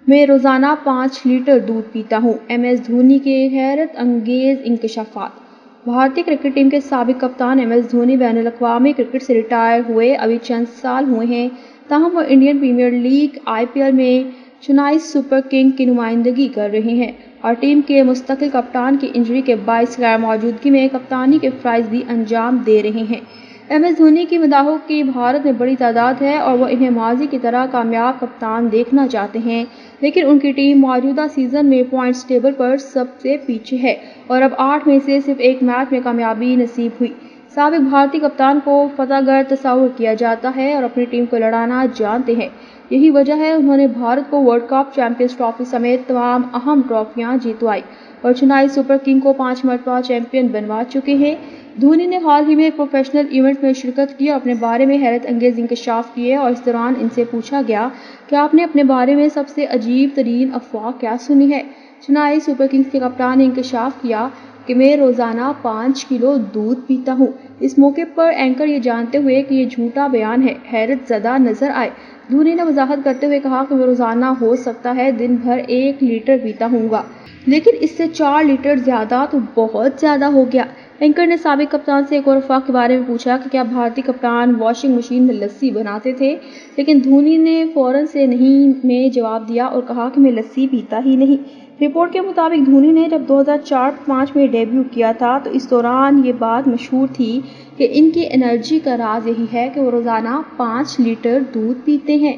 میں روزانہ 5 لیٹر دودھ پیتا ہوں۔ ایم ایس دھونی کے حیرت انگیز انکشافات۔ بھارتی کرکٹ ٹیم کے سابق کپتان ایم ایس دھونی بین الاقوامی کرکٹ سے ریٹائر ہوئے ابھی چند سال ہوئے ہیں، تاہم وہ انڈین پریمیئر لیگ آئی پی ایل میں چنئی سپر کنگز کی نمائندگی کر رہے ہیں اور ٹیم کے مستقل کپتان کی انجری کے باعث غیر موجودگی میں کپتانی کے فرائض بھی انجام دے رہے ہیں۔ ایم ایس دھونی کی مداحوں کی بھارت میں بڑی تعداد ہے اور وہ انہیں ماضی کی طرح کامیاب کپتان دیکھنا چاہتے ہیں، لیکن ان کی ٹیم موجودہ سیزن میں پوائنٹس ٹیبل پر سب سے پیچھے ہے اور اب 8 میں سے صرف ایک میچ میں کامیابی نصیب ہوئی۔ سابق بھارتی کپتان کو فتح گر تصور کیا جاتا ہے اور اپنی ٹیم کو لڑانا جانتے ہیں۔ یہی وجہ ہے انہوں نے بھارت کو ورلڈ کپ، چیمپئنز ٹرافی سمیت تمام اہم ٹرافیاں جتوائی اور چنئی سپر کنگز کو 5 مرتبہ چیمپئن بنوا چکے ہیں۔ دھونی نے حال ہی میں ایک پروفیشنل ایونٹ میں شرکت کی اور اپنے بارے میں حیرت انگیز انکشاف کیے اور اس دوران ان سے پوچھا گیا کہ آپ نے اپنے بارے میں سب سے عجیب ترین افواہ کیا سنی ہے۔ چنئی سپر کنگز کے کپتان نے انکشاف کیا کہ میں روزانہ 5 کلو دودھ پیتا ہوں۔ اس موقع پر اینکر یہ جانتے ہوئے کہ یہ جھوٹا بیان ہے، حیرت زدہ نظر آئے۔ دھونی نے وضاحت کرتے ہوئے کہا کہ میں روزانہ ہو سکتا ہے دن بھر 1 لیٹر پیتا ہوں گا، لیکن اس سے 4 لیٹر زیادہ تو بہت زیادہ ہو گیا۔ اینکر نے سابق کپتان سے ایک اور افواہ کے بارے میں پوچھا کہ کیا بھارتی کپتان واشنگ مشین میں لسی بناتے تھے، لیکن دھونی نے فوراً سے نہیں میں جواب دیا اور کہا کہ میں لسی پیتا ہی نہیں۔ رپورٹ کے مطابق دھونی نے جب 2004-05 میں ڈیبیو کیا تھا تو اس دوران یہ بات مشہور تھی کہ ان کی انرجی کا راز یہی ہے کہ وہ روزانہ 5 لیٹر دودھ پیتے ہیں۔